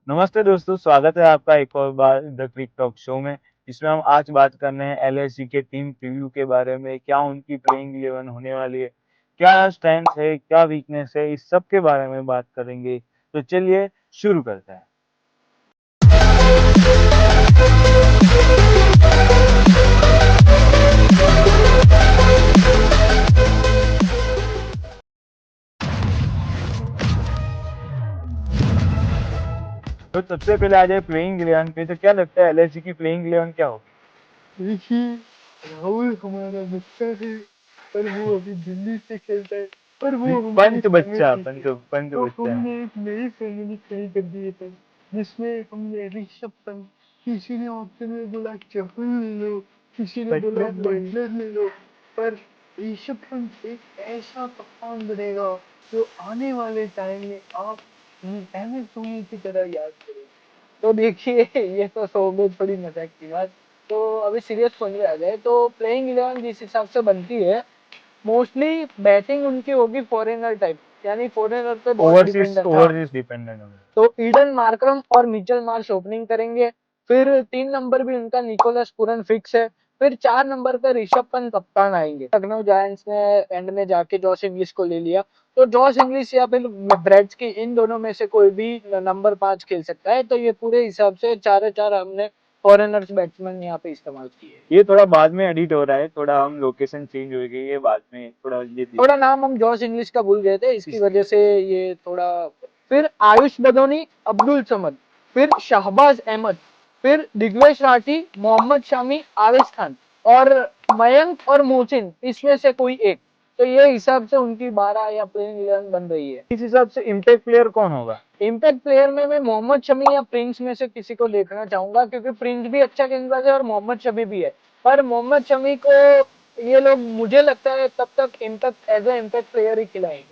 नमस्ते दोस्तों, स्वागत है आपका एक और बार द क्रिक टॉक शो में, जिसमें हम आज बात कर रहे हैं एलएसजी के टीम प्रीव्यू के बारे में, क्या उनकी प्लेइंग 11 होने वाली है, क्या स्ट्रेंथ है, क्या वीकनेस है, इस सब के बारे में बात करेंगे। तो चलिए शुरू करते हैं। तो सबसे पहले आ जाए प्लेइंग 11 पे, तो क्या लगता है एलएसजी की प्लेइंग 11 क्या होगी? देखिए, राहुल हमारा बच्चा है, पर वो अभी दिल्ली से खेलता है, पर वो हमारी पंच बच्चा, फैमिली पंच है। पंच तो बच्चा है। हमने एक नई फैमिली खड़ी कर दी है, जिसमें हमने ऋषभ पंत, किसी ने ऑप्शन में बोला चहल ले लो, किसी ने बोला बटलर ले लो, पर ऋषभ पंत एक ऐसा कप्तान बनेगा जो आने वाले टाइम में आप MS धोनी की तरह याद करेंगे। तो देखिए ये तो सौ में थोड़ी मजाक की बात। तो अभी सीरियस पॉइंट पे आ जाए तो प्लेइंग 11 जिस हिसाब से बनती है, मोस्टली बैटिंग उनकी होगी फॉरेनर टाइप, यानी फॉरेनर पे बहुत ओवरसीज डिपेंडेंट। हाँ, ओवरसीज डिपेंडेंट होगा। तो ईडन मार्करम और मिचेल मार्श ओपनिंग करेंगे। फिर 3 नंबर भी उनका निकोलस पूरन फिक्स है। फिर 4 नंबर पे ऋषभ पंत कप्तान आएंगे। लखनऊ जायंट्स ने एंड में जाके जॉश इंग्लिश को ले लिया, तो जॉश इंग्लिश या फिर ब्रेड्स की इन दोनों में से कोई भी नंबर 5 खेल सकता है। तो ये पूरे हिसाब से 4-4 हमने फॉरेनर्स बैट्समैन यहाँ पे इस्तेमाल किए। ये थोड़ा बाद में एडिट हो रहा है, थोड़ा हम लोकेशन चेंज हो गई है बाद में, थोड़ा ये थोड़ा नाम हम जॉश इंग्लिश का भूल गए थे, इसकी वजह से ये थोड़ा। फिर आयुष बदोनी, अब्दुल समद, फिर शहबाज अहमद, फिर दिग्वेश राठी, मोहम्मद शामी, आवेश खान और मयंक और मोहसिन, इसमें से कोई एक। तो ये हिसाब से उनकी 12 या प्लेइंग 11 बन रही है। इस हिसाब से इम्पैक्ट प्लेयर कौन होगा? इम्पैक्ट प्लेयर में मैं मोहम्मद शमी या प्रिंस में से किसी को देखना चाहूंगा, क्योंकि प्रिंस भी अच्छा गेंदबाज है और मोहम्मद शमी भी है। पर मोहम्मद शमी को ये लोग, मुझे लगता है, तब तक impact as a impact player ही खिलाएंगे।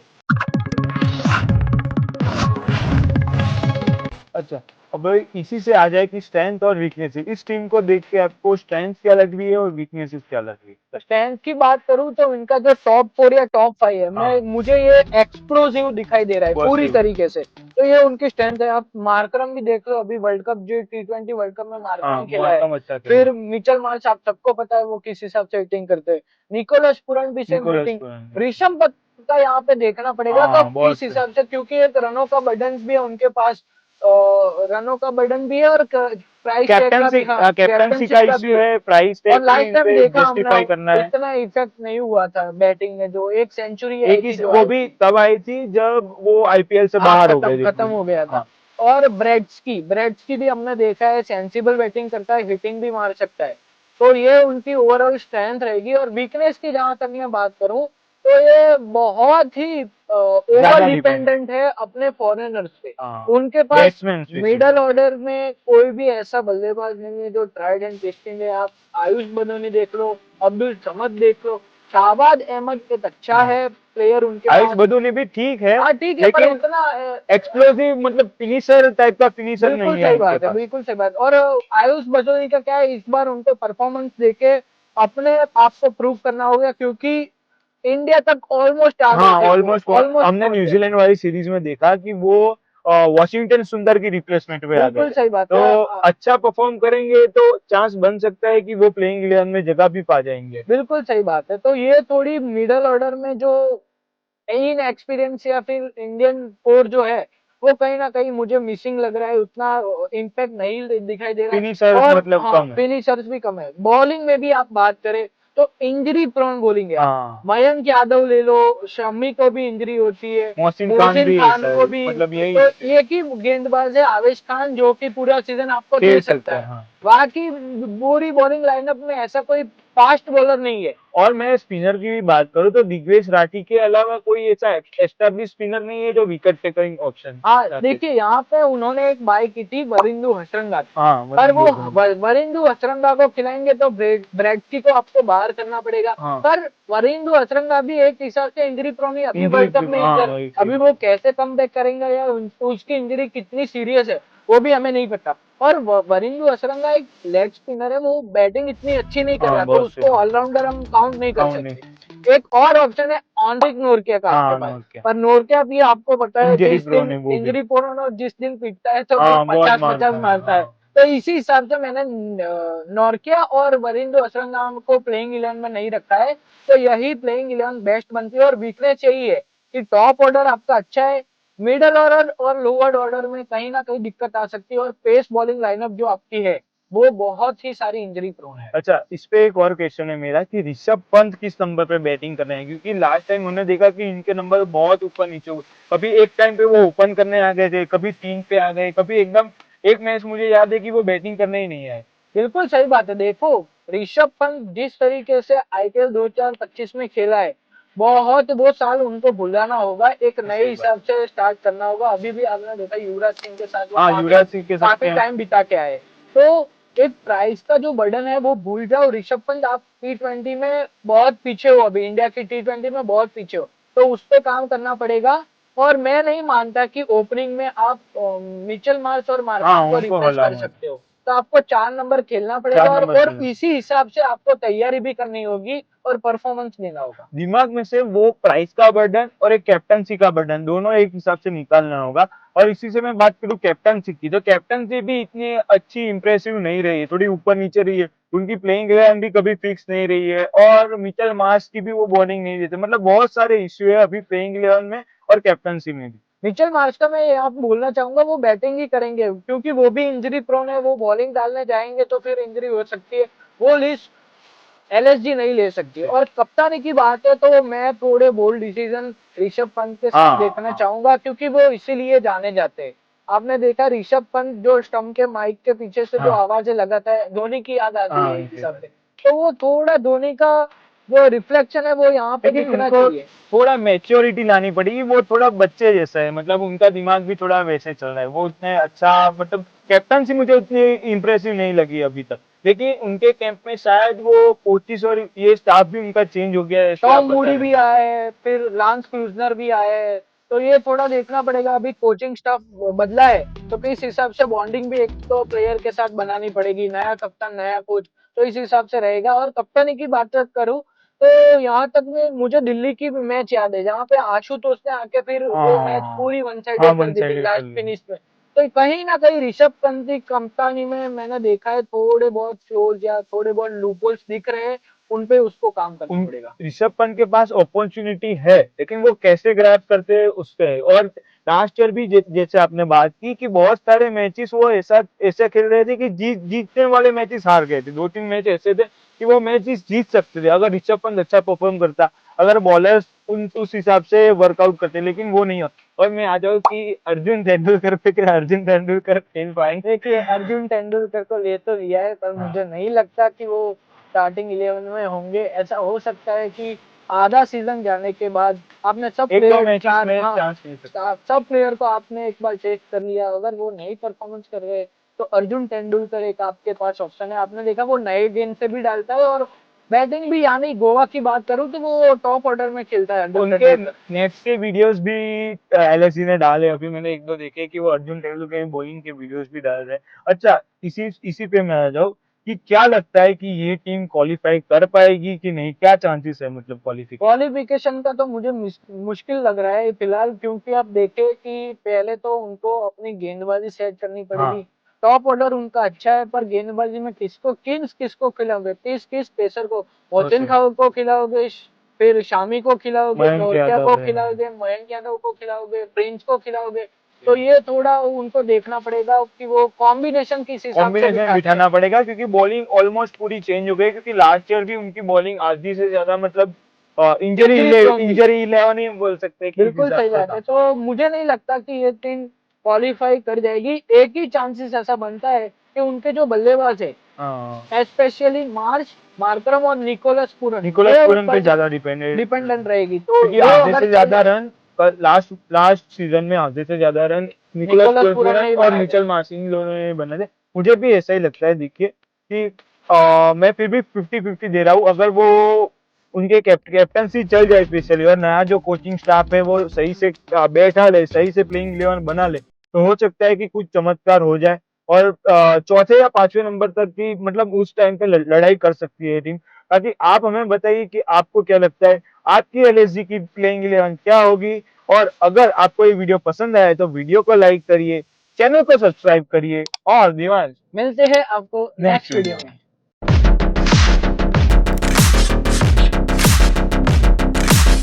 अच्छा, अब इसी से आ जाए कि स्ट्रेंथ और वीकनेस, इस टीम को देख के आपको स्ट्रेंथ क्या लग रही है और वीकनेसेस क्या लग रही है? स्ट्रेंथ की बात करूं तो इनका जो टॉप 4 या टॉप 5 है, हाँ, मुझे ये एक्सप्लोसिव दिखाई दे रहा है पूरी पॉजिटिव। तरीके से। तो ये उनकी स्ट्रेंथ है। आप मार्करम भी देख लो, अभी वर्ल्ड कप जो T20 वर्ल्ड कप में हाँ, मार्करम खेला है। मौका अच्छा खेला। फिर मिचेल मार्श, आप सबको पता है वो किस हिसाब से हिटिंग करते हैं। निकोलस पूरन भी सेम निकोलस हिटिंग। पुरान। ऋषभ पंत का यहाँ पे देखना पड़ेगा हाँ, कब बहुत किस हिसाब से, क्योंकि एक रनों का बर्डन भी है उनके पास। रनों का बर्डन भी है और प्राइस टैग का कैप्टनसी भी, हाँ, कैप्टनसी का कैप्टनशिप का भी इश्यू है। है, प्राइस और टैग भी लास्ट इन टाइम पे देखा हमने, जस्टिफाई करना है। इतना इफेक्ट नहीं हुआ था बैटिंग में, जो एक सेंचुरी एक आई ही थी जो वो आई भी थी। तब आई थी जब वो आईपीएल से हाँ, बाहर हो खत्म गए थे खत्म पूरी। हो गया था। हाँ, और ब्रेड्स की भी हमने देखा है, सेंसिबल बैटिंग करता है, हिटिंग भी मार सकता है। तो ये उनकी ओवरऑल स्ट्रेंथ रहेगी। और वीकनेस की जहां तक मैं बात करूं, तो ये बहुत ही ओवर ज्यादा डिपेंड। डिपेंडेंट है अपने फॉरेनर्स पे। हाँ, उनके पास बैट्समैन मिडल स्पेशली। ऑर्डर में कोई भी ऐसा बल्लेबाज नहीं है जो ट्राइड एंड टेस्टेड है। आप आयुष बदोनी देख लो, अब्दुल समद देख लो, शाहबाज अहमद एक अच्छा है प्लेयर उनके आयुष पास। बदूनी भी ठीक है, हाँ ठीक है, पर लेकिन उतना एक्सप्लोसिव मतलब फिनिशर टाइप का फिनिशर बिल्कुल नहीं है सही उनके बात है, पास। बिल्कुल सही बात। और आयुष बदोनी का क्या है, इस बार उनको परफॉर्मेंस देके अपने आप को प्रूव करना होगा, क्योंकि इंडिया तक ऑलमोस्ट आ गए हाँ, थे वो, ऑलमोस्ट ऑलमोस्ट हमने पहुंच गए। न्यूजीलैंड वाली सीरीज में देखा कि वो वॉशिंगटन सुंदर की रिप्लेसमेंट में आ गए बिल्कुल थे। सही बात है। तो अच्छा परफॉर्म करेंगे तो चांस बन सकता है कि वो प्लेइंग 11 में जगह भी पा जाएंगे। बिल्कुल सही बात है। तो ये थोड़ी मिडल ऑर्डर में जो इन एक्सपीरियंस या फिर इंडियन कोर जो है, वो कहीं ना कहीं मुझे मिसिंग लग रहा है, उतना इम्पैक्ट नहीं दिखाई दे रहा है। फिनिशर्स और मतलब हाँ, कम है। फिनिशर्स भी कम है। बॉलिंग में भी आप बात करें तो इंजरी प्रोन बॉलिंग है। आप हाँ, मयंक यादव ले लो, शमी को भी इंजरी होती है, मोहसिन खान मोहसिन भी खान ऐसा है, को भी। मतलब यही तो एक ही गेंदबाज है आवेश खान, जो कि पूरा सीजन आपको दे खेल सकता सकता है। है। हाँ, बाकी पूरी बॉलिंग लाइनअप में ऐसा कोई फास्ट बॉलर नहीं है। और मैं स्पिनर की भी बात करूँ तो दिग्वेश राठी के अलावा कोई ऐसा एस्टेब्लिश स्पिनर नहीं है जो विकेट टेकिंग ऑप्शन हाँ रखे। देखिए, यहाँ पे उन्होंने एक बाई की थी वरिंदु हसरंगा की। हाँ, पर वो मतलब वरिंदु हसरंगा को खिलाएंगे तो ब्रेडकी को आपको बाहर करना पड़ेगा। हाँ, पर वरिंदु हसरंगा भी एक हिसाब से इंजरी प्रोन है, अभी इंजरी वर्ल्ड कप में हाँ इंजर। वही अभी चीज। वो कैसे कम बैक करेंगे या उसकी इंजरी कितनी सीरियस है, वो भी हमें नहीं पता। और वरिंदु असरंगा एक लेग स्पिनर है, वो बैटिंग इतनी अच्छी नहीं कर हाँ रहा, तो बहुत उसको सही। ऑलराउंडर हम काउंट नहीं कर काउंट नहीं। सकते। एक और ऑप्शन है ऑनरिक नोरकिया का आपके हाँ पास, नोट क्या, पर नोरकिया भी आपको पता है इंजरी जिस प्रोन दिन है वो भी। इंजरी प्रोन और जिस दिन पिटता है तो फिर हाँ बहुत 50-50 मारता है, मारता है। हाँ। तो इसी हिसाब से मैंने नोरकिया और वरिंदु असरंगा को प्लेइंग 11 में नहीं रखा है। तो यही प्लेइंग 11 बेस्ट बनती है, और वीकनेस यही है कि टॉप ऑर्डर आपका अच्छा है, मिडल ऑर्डर और लोअर ऑर्डर में कहीं ना कहीं दिक्कत आ सकती है, और पेस बॉलिंग लाइनअप जो आपकी है वो बहुत ही सारी इंजरी प्रोन है। अच्छा, इस पे एक और क्वेश्चन है मेरा कि ऋषभ पंत किस नंबर पे बैटिंग कर रहे हैं, क्योंकि लास्ट टाइम हमने देखा कि इनके नंबर बहुत ऊपर नीचे हुए। कभी एक टाइम पे वो ओपन करने आ गए थे, कभी 3 पे आ गए, कभी एकदम एक मैच मुझे याद है कि वो बैटिंग करने ही नहीं आए। बिल्कुल सही बात है। देखो, ऋषभ पंत जिस तरीके से आईपीएल 2025 में खेला है, बहुत वो साल उनको भुलाना होगा, एक नए सही बात। हिसाब से स्टार्ट करना होगा। अभी भी आपने देखा युवराज सिंह के साथ वो हाँ काफी युवराज सिंह के साथ काफी क्या। टाइम बिता के आए। तो एक प्राइस का जो बर्डन है वो भूल जाओ। ऋषभ पंत, आप T20 में बहुत पीछे हो, अभी इंडिया की T20 में बहुत पीछे हो, तो उस पर काम करना पड़ेगा। और मैं नहीं मानता कि ओपनिंग में आप मिचेल मार्श और हाँ मार्करम को उनको रिप्लेस हला कर मत। सकते हो। तो आपको 4 नंबर खेलना पड़ेगा, 4 नंबर और खेलना। इसी हिसाब से आपको तैयारी भी करनी होगी और परफॉर्मेंस देना होगा। दिमाग में से वो प्राइस का बर्डन और एक कैप्टनसी का बर्डन दोनों एक हिसाब से निकालना होगा। और इसी से मैं बात करूं कैप्टनसी की, तो कैप्टनसी भी इतनी अच्छी इंप्रेसिव नहीं रही है, थोड़ी ऊपर नीचे रही है। उनकी प्लेइंग इलेवन भी कभी फिक्स नहीं रही है, और मिचेल मार्श की भी वो बॉलिंग नहीं देते। मतलब बहुत सारे इश्यू है अभी प्लेइंग इलेवन में और कैप्टनसी में भी। मिचेल मार्श का मैं यहाँ बोलना चाहूंगा, वो बैटिंग ही करेंगे क्योंकि वो भी इंजरी प्रोन है। वो बॉलिंग डालने जाएंगे तो फिर इंजरी हो सकती है। वो लिस्ट एलएसजी नहीं ले सकती। और कप्तानी की बात है तो मैं थोड़े बोल्ड डिसीजन ऋषभ पंत के साथ हाँ देखना हाँ चाहूंगा, क्योंकि वो इसीलिए जाने जाते हैं। आपने देखा ऋषभ पंत जो स्टंप के माइक के पीछे से जो हाँ आवाजें लगाता है, धोनी की याद आती हाँ है एक इनके हिसाब से। तो वो थोड़ा धोनी का जो रिफ्लेक्शन है वो यहाँ पे लेकिन दिखना उनको चाहिए। थोड़ा मैच्योरिटी लानी पड़ेगी। वो थोड़ा बच्चे जैसा है, मतलब उनका दिमाग भी थोड़ा वैसे चल रहा है। वो उतने अच्छा, मतलब कैप्टनसी मुझे उतनी इंप्रेसिव नहीं लगी अभी तक। लेकिन उनके कैंप में शायद वो कोचिस और ये स्टाफ भी उनका चेंज हो गया है, ऐसे आप टॉम बता मूडी रहे भी हैं। आए, फिर लांस क्लूजनर भी आए। तो ये थोड़ा देखना पड़ेगा, अभी कोचिंग स्टाफ बदला है तो फिर इस हिसाब से बॉन्डिंग भी एक तो प्लेयर के साथ बनानी पड़ेगी, नया कप्तान नया कोच, तो इस हिसाब से रहेगा। और कप्तानी की बात करूं तो यहाँ तक में मुझे दिल्ली की मैच याद है जहाँ पे आशुतोष ने आके फिर हाँ वो हाँ मैच हाँ पूरी वन हाँ साइडेड कर वन दी थी साइडेड कर लास्ट लिया। फिनिश में। तो कहीं ना कहीं ऋषभ पंत की कप्तानी में मैंने देखा है थोड़े बहुत फ्लोज या थोड़े बहुत लूपहोल्स दिख रहे हैं, उन पे उसको काम करना उन पड़ेगा। ऋषभ पंत के पास अपॉर्चुनिटी है, लेकिन वो कैसे ग्रैब करते हैं उस पे है। और लास्ट ईयर भी जैसे आपने बात की कि बहुत सारे मैचेस वो ऐसा ऐसे खेल रहे थे कि जीतने वाले मैचेस हार गए थे। 2-3 मैच ऐसे थे कि वो मैचेस जीत सकते थे अगर ऋषभ पंत अच्छा परफॉर्म करता, अगर बॉलर्स उस हिसाब से वर्कआउट करते, लेकिन वो नहीं होता। और मैं आ जाऊँ कि अर्जुन तेंदुलकर पे, क्या अर्जुन तेंदुलकर खेल पाएंगे? देखिए, अर्जुन तेंदुलकर को ले तो लिया है, पर हाँ मुझे नहीं लगता कि वो स्टार्टिंग 11 में होंगे। ऐसा हो सकता है कि आधा सीजन जाने के बाद आपने सब एक दो प्लेयर मैचेस चार, में हाँ, चांस मिल सकता सब प्लेयर को आपने एक बार चेक कर लिया, अगर वो नहीं परफॉर्मेंस कर रहे तो अर्जुन तेंदुलकर एक आपके पास ऑप्शन है। आपने देखा वो नए गेंद से भी डालता है, और बैटिंग भी, यानी गोवा की बात करूं तो वो टॉप ऑर्डर में खेलता है है। अर्जुन उनके तेंदुलकर। नेट्स के वीडियोस भी एलएससी ने डाले, अभी मैंने एक दो देखे कि वो अर्जुन तेंदुलकर के बॉलिंग के वीडियोस भी डाल रहे हैं। अच्छा, इसी पे मैं आ जाऊँ कि क्या लगता है कि ये टीम क्वालिफाई कर पाएगी कि नहीं, क्या चांसेस है मतलब क्वालिफिकेशन? क्वालिफिकेशन का तो मुझे मुश्किल लग रहा है फिलहाल, क्योंकि आप देखें कि पहले तो उनको अपनी गेंदबाजी सेट करनी पड़ेगी। हाँ टॉप ऑर्डर उनका अच्छा है, पर गेंदबाजी में किसको खिलाओगे, किस पेसर को? बहुत मोहसिन सही। खान को खिलाओगे, फिर शामी को खिलाओगे, मयंक नोरकिया यादव को है। खिलाओगे, मयंक यादव को खिलाओगे, प्रिंस को खिलाओगे। तो ये थोड़ा उनको देखना पड़ेगा कि वो कॉम्बिनेशन किस हिसाब से कॉम्बिनेशन बिठाते हैं। बिठाना पड़ेगा, क्योंकि बॉलिंग ऑलमोस्ट पूरी चेंज हो गई। क्योंकि लास्ट ईयर भी उनकी बॉलिंग आधी से ज्यादा, मतलब इंजरी प्रोन थी। इंजरी इलेवन ही बोल सकते हैं कि इस बिल्कुल हिसाब सही से बात था। है। तो मुझे नहीं लगता कि ये टीम क्वालिफाई कर जाएगी। एक ही चांसेस ऐसा बनता है कि उनके जो बल्लेबाज हाँ है, स्पेशली मार्च, मार्करम और निकोलस पूरन, निकोलस ये पूरन पे पर ज्यादा डिपेंडेंट, डिपेंडेंट रहेगी। तो क्योंकि वो आधे अगर से चल ज्यादा जाए, रन लास्ट लास्ट सीजन में आधे से ज्यादा रन निकोलस निकोलस पूरन पूरन नहीं और बनाए थे। मिचेल मार्श इन दोनों ने बने थे। मुझे भी ऐसा ही लगता है। देखिए कि मैं फिर भी 50-50 दे रहा हूँ। अगर वो उनके कैप्टनसी चल जाए स्पेशली, और नया जो कोचिंग स्टाफ है वो सही से बैठा ले, सही से प्लेइंग 11 बना ले, तो हो सकता है कि कुछ चमत्कार हो जाए। और चौथे या पांचवें नंबर तक भी मतलब उस टाइम पे लड़ाई कर सकती है ये टीम। ताकि आप हमें बताइए कि आपको क्या लगता है, आपकी एलएसजी की प्लेइंग 11 क्या होगी? और अगर आपको ये वीडियो पसंद आया है तो वीडियो को लाइक करिए, चैनल को सब्सक्राइब करिए और दिवांश मिलते हैं आपको नेक्स्ट नेक्स्ट वीडियो वीडियो में। में।